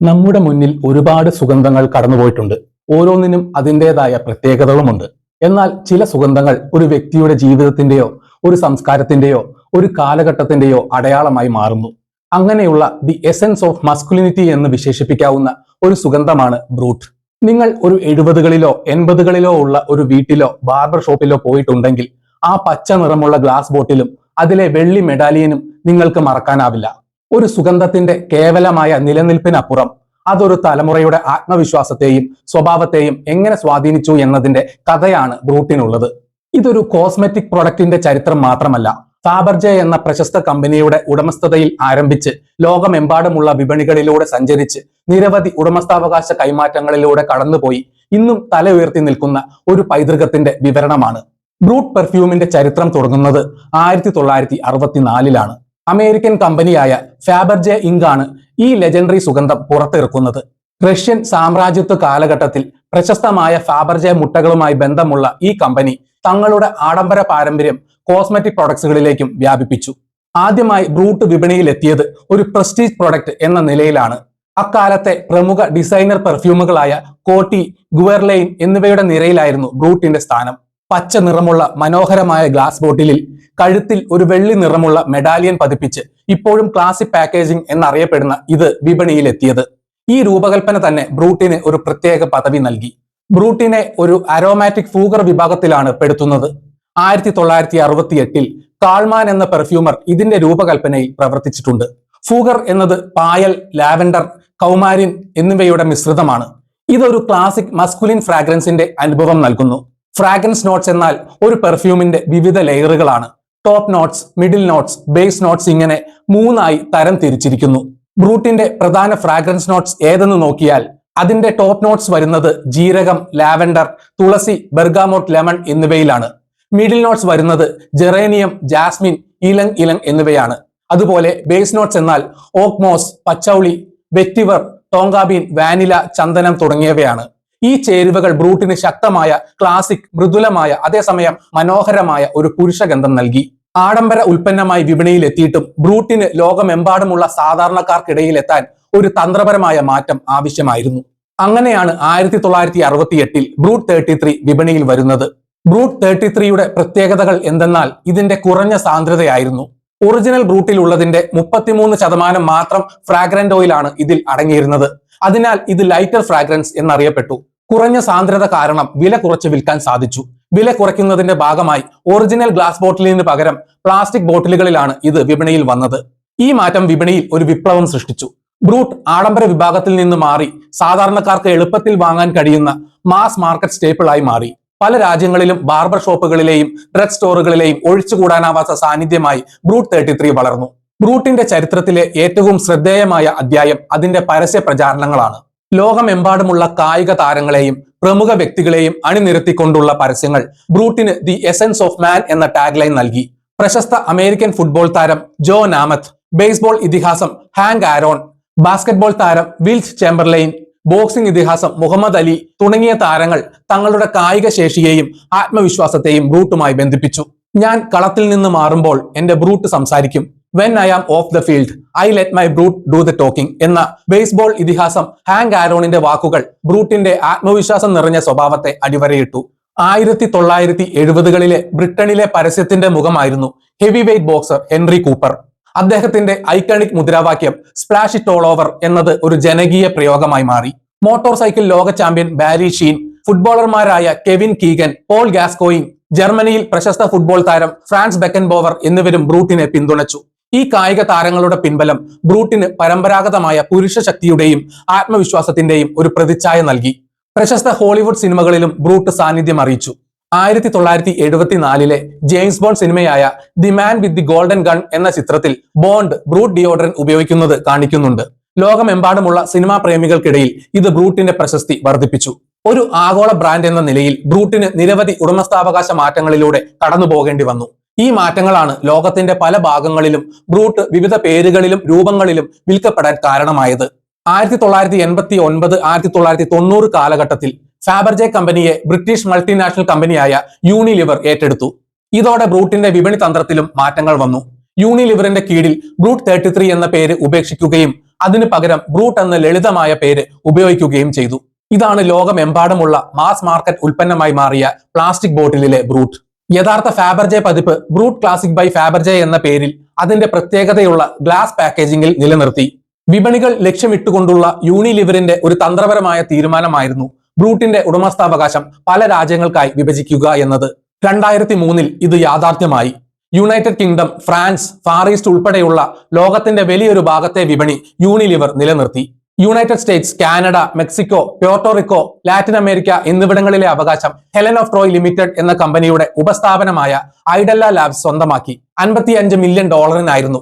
നമ്മുടെ മുന്നിൽ ഒരുപാട് സുഗന്ധങ്ങൾ കടന്നുപോയിട്ടുണ്ട്. ഓരോന്നിനും അതിൻ്റെതായ പ്രത്യേകതകളുമുണ്ട്. എന്നാൽ ചില സുഗന്ധങ്ങൾ ഒരു വ്യക്തിയുടെ ജീവിതത്തിന്റെയോ ഒരു സംസ്കാരത്തിന്റെയോ ഒരു കാലഘട്ടത്തിന്റെയോ അടയാളമായി മാറുന്നു. അങ്ങനെയുള്ള ദി എസൻസ് ഓഫ് മസ്കുലിനിറ്റി എന്ന് വിശേഷിപ്പിക്കാവുന്ന ഒരു സുഗന്ധമാണ് ബ്രൂട്ട്. നിങ്ങൾ ഒരു 70കളിലോ 80കളിലോ ഉള്ള ഒരു വീട്ടിലോ ബാർബർ ഷോപ്പിലോ പോയിട്ടുണ്ടെങ്കിൽ ആ പച്ച നിറമുള്ള ഗ്ലാസ് ബോട്ടിലും അതിലെ വെള്ളി മെഡാലിയനും നിങ്ങൾക്ക് മറക്കാനാവില്ല. ഒരു സുഗന്ധത്തിന്റെ കേവലമായ നിലനിൽപ്പിനപ്പുറം അതൊരു തലമുറയുടെ ആത്മവിശ്വാസത്തെയും സ്വഭാവത്തെയും എങ്ങനെ സ്വാധീനിച്ചു എന്നതിന്റെ കഥയാണ് ബ്രൂട്ടിനുള്ളത്. ഇതൊരു കോസ്മെറ്റിക് പ്രൊഡക്റ്റിന്റെ ചരിത്രം മാത്രമല്ല, ഫാബർജെ എന്ന പ്രശസ്ത കമ്പനിയുടെ ഉടമസ്ഥതയിൽ ആരംഭിച്ച് ലോകമെമ്പാടുമുള്ള വിപണികളിലൂടെ സഞ്ചരിച്ച് നിരവധി ഉടമസ്ഥാവകാശ കൈമാറ്റങ്ങളിലൂടെ കടന്നുപോയി ഇന്നും തല ഉയർത്തി നിൽക്കുന്ന ഒരു പൈതൃകത്തിന്റെ വിവരണമാണ്. ബ്രൂട്ട് പെർഫ്യൂമിന്റെ ചരിത്രം തുടങ്ങുന്നത് 1964-ലാണ്. അമേരിക്കൻ കമ്പനിയായ ഫാബർജെ ഇങ്ക് ആണ് ഈ ലെജൻഡറി സുഗന്ധം പുറത്തിറക്കുന്നത്. റഷ്യൻ സാമ്രാജ്യത്വ കാലഘട്ടത്തിൽ പ്രശസ്തമായ ഫാബർജെ മുട്ടകളുമായി ബന്ധമുള്ള ഈ കമ്പനി തങ്ങളുടെ ആഡംബര പാരമ്പര്യം കോസ്മെറ്റിക് പ്രൊഡക്ട്സുകളിലേക്കും വ്യാപിപ്പിച്ചു. ആദ്യമായി ബ്രൂട്ട് വിപണിയിൽ എത്തിയത് ഒരു പ്രസ്റ്റീജ് പ്രൊഡക്റ്റ് എന്ന നിലയിലാണ്. അക്കാലത്തെ പ്രമുഖ ഡിസൈനർ പെർഫ്യൂമുകളായ കോട്ടി, ഗുവർലൈൻ എന്നിവയുടെ നിരയിലായിരുന്നു ബ്രൂട്ടിന്റെ സ്ഥാനം. പച്ച നിറമുള്ള മനോഹരമായ ഗ്ലാസ് ബോട്ടിലിൽ കഴുത്തിൽ ഒരു വെള്ളി നിറമുള്ള മെഡാലിയൻ പതിപ്പിച്ച് ഇപ്പോഴും ക്ലാസിക് പാക്കേജിംഗ് എന്നറിയപ്പെടുന്ന ഇത് വിപണിയിലെത്തിയത്. ഈ രൂപകൽപ്പന തന്നെ ബ്രൂട്ടിന് ഒരു പ്രത്യേക പദവി നൽകി. ബ്രൂട്ടിനെ ഒരു അരോമാറ്റിക് ഫൂഗർ വിഭാഗത്തിലാണ് പെടുത്തുന്നത്. 1968-ൽ കാൾമാൻ എന്ന പെർഫ്യൂമർ ഇതിന്റെ രൂപകൽപ്പനയിൽ പ്രവർത്തിച്ചിട്ടുണ്ട്. ഫൂഗർ എന്നത് പായൽ, ലാവൻഡർ, കൗമാരിൻ എന്നിവയുടെ മിശ്രിതമാണ്. ഇതൊരു ക്ലാസിക് മസ്കുലിൻ ഫ്രാഗ്രൻസിന്റെ അനുഭവം നൽകുന്നു. ഫ്രാഗ്രൻസ് നോട്ട്സ് എന്നാൽ ഒരു പെർഫ്യൂമിന്റെ വിവിധ ലെയറുകളാണ്. Top notes, middle notes, base notes ഇങ്ങനെ 3ആയി തരം തിരിച്ചിരിക്കുന്നു. ബ്രൂട്ടിന്റെ പ്രധാന ഫ്രാഗ്രൻസ് നോട്ട്സ് ഏതെന്ന് നോക്കിയാൽ അതിന്റെ ടോപ്പ് നോട്ട്സ് വരുന്നത് ജീരകം, ലാവൻഡർ, തുളസി, ബെർഗാമോട്ട്, ലെമൺ എന്നിവയിലാണ്. മിഡിൽ നോട്ട്സ് വരുന്നത് ജെറേനിയം, ജാസ്മിൻ, ഇലങ് ഇലങ് എന്നിവയാണ്. അതുപോലെ ബേസ് നോട്ട്സ് എന്നാൽ ഓക്മോസ്, പച്ചൗളി, വെറ്റിവർ, ടോങ്കാബീൻ, വാനില, ചന്ദനം തുടങ്ങിയവയാണ്. ഈ ചേരുവകൾ ബ്രൂട്ടിന് ശക്തമായ, ക്ലാസിക്, മൃദുലമായ, അതേസമയം മനോഹരമായ ഒരു പുരുഷഗന്ധം നൽകി. ആഡംബര ഉൽപ്പന്നമായി വിപണിയിൽ എത്തിയിട്ടും ബ്രൂട്ടിന് ലോകമെമ്പാടുമുള്ള സാധാരണക്കാർക്കിടയിൽ എത്താൻ ഒരു തന്ത്രപരമായ മാറ്റം ആവശ്യമായിരുന്നു. അങ്ങനെയാണ് 1968-ൽ ബ്രൂട്ട് 33 വിപണിയിൽ വരുന്നത്. ബ്രൂട്ട് 33യുടെ പ്രത്യേകതകൾ എന്തെന്നാൽ ഇതിന്റെ കുറഞ്ഞ സാന്ദ്രതയായിരുന്നു. ഒറിജിനൽ ബ്രൂട്ടിൽ ഉള്ളതിന്റെ 33% മാത്രം ഫ്രാഗ്രന്റ് ഓയിലാണ് ഇതിൽ അടങ്ങിയിരുന്നത്. അതിനാൽ ഇത് ലൈറ്റർ ഫ്രാഗ്രൻസ് എന്നറിയപ്പെട്ടു. കുറഞ്ഞ സാന്ദ്രത കാരണം വില കുറച്ച് വിൽക്കാൻ സാധിച്ചു. വില കുറയ്ക്കുന്നതിന്റെ ഭാഗമായി ഒറിജിനൽ ഗ്ലാസ് ബോട്ടിലിന് പകരം പ്ലാസ്റ്റിക് ബോട്ടിലുകളിലാണ് ഇത് വിപണിയിൽ വന്നത്. ഈ മാറ്റം വിപണിയിൽ ഒരു വിപ്ലവം സൃഷ്ടിച്ചു. ബ്രൂട്ട് ആഡംബര വിഭാഗത്തിൽ നിന്ന് മാറി സാധാരണക്കാർക്ക് എളുപ്പത്തിൽ വാങ്ങാൻ കഴിയുന്ന മാസ് മാർക്കറ്റ് സ്റ്റേപ്പിളായി മാറി. പല രാജ്യങ്ങളിലും ബാർബർ ഷോപ്പുകളിലെയും ഡ്രഗ് സ്റ്റോറുകളിലെയും ഒഴിച്ചുകൂടാനാവാത്ത സാന്നിധ്യമായി ബ്രൂട്ട് 33 വളർന്നു. ബ്രൂട്ടിന്റെ ചരിത്രത്തിലെ ഏറ്റവും ശ്രദ്ധേയമായ അധ്യായം അതിന്റെ പരസ്യ പ്രചാരണങ്ങളാണ്. ലോകമെമ്പാടുമുള്ള കായിക താരങ്ങളെയും പ്രമുഖ വ്യക്തികളെയും അണിനിരത്തിക്കൊണ്ടുള്ള പരസ്യങ്ങൾ ബ്രൂട്ടിന് ദി എസൻസ് ഓഫ് മാൻ എന്ന ടാഗ് ലൈൻ നൽകി. പ്രശസ്ത അമേരിക്കൻ ഫുട്ബോൾ താരം ജോ നാമത്ത്, ബേസ്ബോൾ ഇതിഹാസം ഹാങ്ക് ആരോൺ, ബാസ്കറ്റ്ബോൾ താരം വിൽസ് ചേംബർലൈൻ, ബോക്സിംഗ് ഇതിഹാസം മുഹമ്മദ് അലി തുടങ്ങിയ താരങ്ങൾ തങ്ങളുടെ കായിക ശേഷിയെയും ആത്മവിശ്വാസത്തെയും ബ്രൂട്ടുമായി ബന്ധിപ്പിച്ചു. ഞാൻ കളത്തിൽ നിന്ന് മാറുമ്പോൾ എന്റെ ബ്രൂട്ട് സംസാരിക്കും. When I am off the field, I let my brute do the talking എന്ന ബേസ്ബോൾ ഇതിഹാസം ഹാങ്ക് ആരോണിന്റെ വാക്കുകൾ ബ്രൂട്ടിന്റെ ആത്മവിശ്വാസം നിറഞ്ഞ സ്വഭാവത്തെ അടിവരയിട്ടു. 1970കളിലെ ബ്രിട്ടനിലെ പരസ്യത്തിന്റെ മുഖമായിരുന്നു heavyweight boxer Henry Cooper. അദ്ദേഹത്തിന്റെ ഐക്കണിക് മുദ്രാവാക്യം സ്പ്ലാഷ് ഇറ്റ് ഓൾ ഓവർ എന്നത് ഒരു ജനകീയ പ്രയോഗമായി മാറി. മോട്ടോർ സൈക്കിൾ ലോക ചാമ്പ്യൻ ബാരി ഷീൻ, ഫുട്ബോളർമാരായ കെവിൻ കീഗൻ, പോൾ ഗാസ്കോയിൻ, ജർമ്മനിയിൽ പ്രശസ്ത ഫുട്ബോൾ താരം ഫ്രാൻസ് ബെക്കൻബോവർ എന്നിവരും ബ്രൂട്ടിനെ പിന്തുണച്ചു. ഈ കായിക താരങ്ങളുടെ പിൻബലം ബ്രൂട്ടിന് പരമ്പരാഗതമായ പുരുഷ ശക്തിയുടെയും ആത്മവിശ്വാസത്തിന്റെയും ഒരു പ്രതിച്ഛായ നൽകി. പ്രശസ്ത ഹോളിവുഡ് സിനിമകളിലും ബ്രൂട്ട് സാന്നിധ്യം അറിയിച്ചു. 1974-ലെ ജെയിംസ് ബോണ്ട് സിനിമയായ the man with the golden gun എന്ന ചിത്രത്തിൽ ബോണ്ട് ബ്രൂട്ട് ഡിയോഡറന്റ് ഉപയോഗിക്കുന്നത് കാണിക്കുന്നുണ്ട്. ലോകമെമ്പാടുമുള്ള സിനിമാ പ്രേമികൾക്കിടയിൽ ഇത് ബ്രൂട്ടിന്റെ പ്രശസ്തി വർദ്ധിപ്പിച്ചു. ഒരു ആഗോള ബ്രാൻഡ് എന്ന നിലയിൽ ബ്രൂട്ടിന് നിരവധി ഉടമസ്ഥാവകാശ മാറ്റങ്ങളിലൂടെ കടന്നു പോകേണ്ടി വന്നു. ഈ മാറ്റങ്ങളാണ് ലോകത്തിന്റെ പല ഭാഗങ്ങളിലും ബ്രൂട്ട് വിവിധ പേരുകളിലും രൂപങ്ങളിലും വിൽക്കപ്പെടാൻ കാരണമായത്. 1989-1990 കാലഘട്ടത്തിൽ ഫാബർജെ കമ്പനിയെ ബ്രിട്ടീഷ് മൾട്ടിനാഷണൽ കമ്പനിയായ യൂണിലിവർ ഏറ്റെടുത്തു. ഇതോടെ ബ്രൂട്ടിന്റെ വിപണി തന്ത്രത്തിലും മാറ്റങ്ങൾ വന്നു. യൂണിലിവറിന്റെ കീഴിൽ ബ്രൂട്ട് 33 എന്ന പേര് ഉപേക്ഷിക്കുകയും അതിനു പകരം ബ്രൂട്ട് എന്ന ലളിതമായ പേര് ഉപയോഗിക്കുകയും ചെയ്തു. ഇതാണ് ലോകമെമ്പാടുമുള്ള മാസ് മാർക്കറ്റ് ഉൽപ്പന്നമായി മാറിയ പ്ലാസ്റ്റിക് ബോട്ടിലിലെ ബ്രൂട്ട്. യഥാർത്ഥ ഫാബർജെ പതിപ്പ് ബ്രൂട്ട് ക്ലാസിക് ബൈ ഫാബർജെ എന്ന പേരിൽ അതിന്റെ പ്രത്യേകതയുള്ള ഗ്ലാസ് പാക്കേജിംഗിൽ നിലനിർത്തി. വിപണികൾ ലക്ഷ്യമിട്ടുകൊണ്ടുള്ള യൂണിലിവറിന്റെ ഒരു തന്ത്രപരമായ തീരുമാനമായിരുന്നു ബ്രൂട്ടിന്റെ ഉടമസ്ഥാവകാശം പല രാജ്യങ്ങൾക്കായി വിഭജിക്കുക എന്നത്. 2003 ഇത് യാഥാർത്ഥ്യമായി. United Kingdom, France, far east ഉൾപ്പെടെയുള്ള ലോകത്തിന്റെ വലിയൊരു ഭാഗത്തെ വിപണി യൂണിലിവർ നിലനിർത്തി. United States, Canada, Mexico, Puerto Rico, Latin America എന്നിവിടങ്ങളിലെ അവകാശം ഹെലൻ ഓഫ് ട്രോയ് ലിമിറ്റഡ് എന്ന കമ്പനിയുടെ ഉപസ്ഥാപനമായ ഐഡല്ല ലാബ്സ് സ്വന്തമാക്കി. $55 മില്യൺ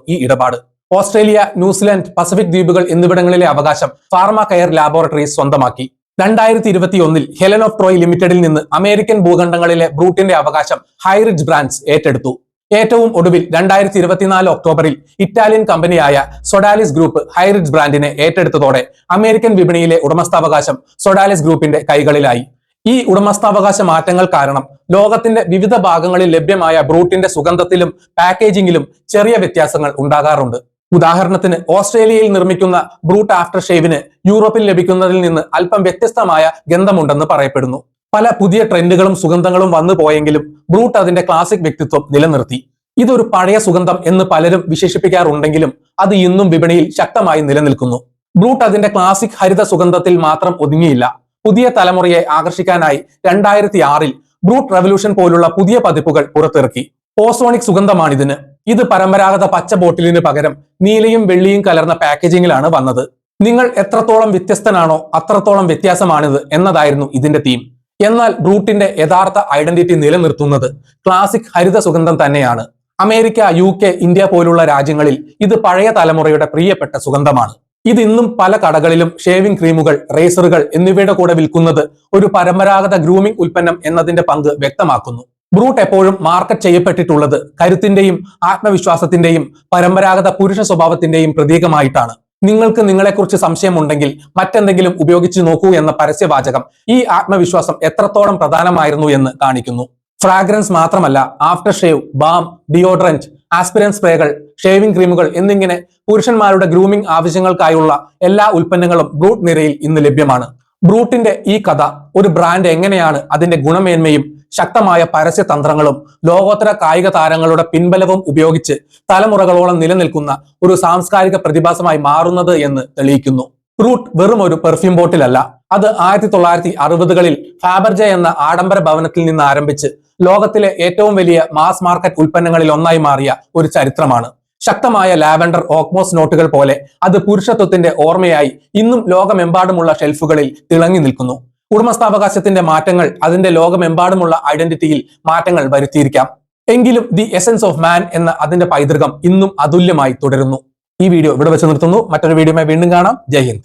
ഈ ഇടപാട്. ഓസ്ട്രേലിയ, ന്യൂസിലൻഡ്, പസഫിക് ദ്വീപുകൾ എന്നിവിടങ്ങളിലെ അവകാശം ഫാർമ കെയർ ലാബോറട്ടറീസ് സ്വന്തമാക്കി. 2021 ഹെലൻ ഓഫ് ട്രോയ് ലിമിറ്റഡിൽ നിന്ന് അമേരിക്കൻ ഭൂഖണ്ഡങ്ങളിലെ ബ്രൂട്ടിന്റെ അവകാശം ഹൈറിഡ്ജ് ബ്രാൻഡ്സ് ഏറ്റെടുത്തു. ഏറ്റവും ഒടുവിൽ 2024 ഒക്ടോബറിൽ ഇറ്റാലിയൻ കമ്പനിയായ സൊഡാലിസ് ഗ്രൂപ്പ് ഹൈറിഡ്ജ് ബ്രാൻഡിനെ ഏറ്റെടുത്തതോടെ അമേരിക്കൻ വിപണിയിലെ ഉടമസ്ഥാവകാശം സൊഡാലിസ് ഗ്രൂപ്പിന്റെ കൈകളിലായി. ഈ ഉടമസ്ഥാവകാശ മാറ്റങ്ങൾ കാരണം ലോകത്തിന്റെ വിവിധ ഭാഗങ്ങളിൽ ലഭ്യമായ ബ്രൂട്ടിന്റെ സുഗന്ധത്തിലും പാക്കേജിംഗിലും ചെറിയ വ്യത്യാസങ്ങൾ ഉണ്ടാകാറുണ്ട്. ഉദാഹരണത്തിന് ഓസ്ട്രേലിയയിൽ നിർമ്മിക്കുന്ന ബ്രൂട്ട് ആഫ്റ്റർ ഷേവിന് യൂറോപ്പിൽ ലഭിക്കുന്നതിൽ നിന്ന് അല്പം വ്യത്യസ്തമായ ഗന്ധമുണ്ടെന്ന് പറയപ്പെടുന്നു. പല പുതിയ ട്രെൻഡുകളും സുഗന്ധങ്ങളും വന്നു പോയെങ്കിലും ബ്രൂട്ട് അതിന്റെ ക്ലാസിക് വ്യക്തിത്വം നിലനിർത്തി. ഇതൊരു പഴയ സുഗന്ധം എന്ന് പലരും വിശേഷിപ്പിക്കാറുണ്ടെങ്കിലും അത് ഇന്നും വിപണിയിൽ ശക്തമായി നിലനിൽക്കുന്നു. ബ്രൂട്ട് അതിന്റെ ക്ലാസിക് ഹരിത സുഗന്ധത്തിൽ മാത്രം ഒതുങ്ങിയില്ല. പുതിയ തലമുറയെ ആകർഷിക്കാനായി 2006 ബ്രൂട്ട് റെവല്യൂഷൻ പോലുള്ള പുതിയ പതിപ്പുകൾ പുറത്തിറക്കി. ഓസോണിക് സുഗന്ധമാണിതിന്. ഇത് പരമ്പരാഗത പച്ച ബോട്ടിലിന് പകരം നീലയും വെള്ളിയും കലർന്ന പാക്കേജിംഗിലാണ് വന്നത്. നിങ്ങൾ എത്രത്തോളം വ്യത്യസ്തനാണോ അത്രത്തോളം വ്യത്യാസമാണിത് എന്നതായിരുന്നു ഇതിന്റെ തീം. എന്നാൽ ബ്രൂട്ടിന്റെ യഥാർത്ഥ ഐഡന്റിറ്റി നിലനിർത്തുന്നത് ക്ലാസിക് ഹരിത സുഗന്ധം തന്നെയാണ്. അമേരിക്ക, UK, ഇന്ത്യ പോലുള്ള രാജ്യങ്ങളിൽ ഇത് പഴയ തലമുറയുടെ പ്രിയപ്പെട്ട സുഗന്ധമാണ്. ഇത് ഇന്നും പല കടകളിലും ഷേവിംഗ് ക്രീമുകൾ, റേസറുകൾ എന്നിവയുടെ കൂടെ വിൽക്കുന്നത് ഒരു പരമ്പരാഗത ഗ്രൂമിംഗ് ഉൽപ്പന്നം എന്നതിന്റെ പങ്ക് വ്യക്തമാക്കുന്നു. ബ്രൂട്ട് എപ്പോഴും മാർക്കറ്റ് ചെയ്യപ്പെട്ടിട്ടുള്ളത് കരുത്തിന്റെയും ആത്മവിശ്വാസത്തിന്റെയും പരമ്പരാഗത പുരുഷ സ്വഭാവത്തിന്റെയും പ്രതീകമായിട്ടാണ്. നിങ്ങൾക്ക് നിങ്ങളെക്കുറിച്ച് സംശയമുണ്ടെങ്കിൽ മറ്റെന്തെങ്കിലും ഉപയോഗിച്ച് നോക്കൂ എന്ന പരസ്യവാചകം ഈ ആത്മവിശ്വാസം എത്രത്തോളം പ്രധാനമായിരുന്നു എന്ന് കാണിക്കുന്നു. ഫ്രാഗ്രൻസ് മാത്രമല്ല, ആഫ്റ്റർ ഷേവ്, ബാം, ഡിയോഡറന്റ്, ആസ്പിരൻ സ്പ്രേകൾ, ഷേവിംഗ് ക്രീമുകൾ എന്നിങ്ങനെ പുരുഷന്മാരുടെ ഗ്രൂമിംഗ് ആവശ്യങ്ങൾക്കായുള്ള എല്ലാ ഉൽപ്പന്നങ്ങളും ബ്രൂട്ട് നിരയിൽ ഇന്ന് ലഭ്യമാണ്. ബ്രൂട്ടിന്റെ ഈ കഥ ഒരു ബ്രാൻഡ് എങ്ങനെയാണ് അതിന്റെ ഗുണമേന്മയും ശക്തമായ പരസ്യ തന്ത്രങ്ങളും ലോകോത്തര കായിക താരങ്ങളുടെ പിൻബലവും ഉപയോഗിച്ച് തലമുറകളോളം നിലനിൽക്കുന്ന ഒരു സാംസ്കാരിക പ്രതിഭാസമായി മാറുന്നത് എന്ന് തെളിയിക്കുന്നു. ബ്രൂട്ട് വെറും ഒരു പെർഫ്യൂം ബോട്ടിലല്ല. അത് 1960കളിൽ ഫാബർജെ എന്ന ആഡംബര ഭവനത്തിൽ നിന്ന് ആരംഭിച്ച് ലോകത്തിലെ ഏറ്റവും വലിയ മാസ് മാർക്കറ്റ് ഉൽപ്പന്നങ്ങളിൽ ഒന്നായി മാറിയ ഒരു ചരിത്രമാണ്. ശക്തമായ ലാവൻഡർ, ഓക്മോസ് നോട്ടുകൾ പോലെ അത് പുരുഷത്വത്തിന്റെ ഓർമ്മയായി ഇന്നും ലോകമെമ്പാടുമുള്ള ഷെൽഫുകളിൽ തിളങ്ങി നിൽക്കുന്നു. ഉടമസ്ഥാവകാശത്തിന്റെ മാറ്റങ്ങൾ അതിന്റെ ലോകമെമ്പാടുമുള്ള ഐഡന്റിറ്റിയിൽ മാറ്റങ്ങൾ വരുത്തിയിരിക്കാം. എങ്കിലും ദി എസൻസ് ഓഫ് മാൻ എന്ന അതിന്റെ പൈതൃകം ഇന്നും അതുല്യമായി തുടരുന്നു. ഈ വീഡിയോ ഇവിടെ വെച്ച് നിർത്തുന്നു. മറ്റൊരു വീഡിയോയുമായി വീണ്ടും കാണാം. ജയ് ഹിന്ദ്.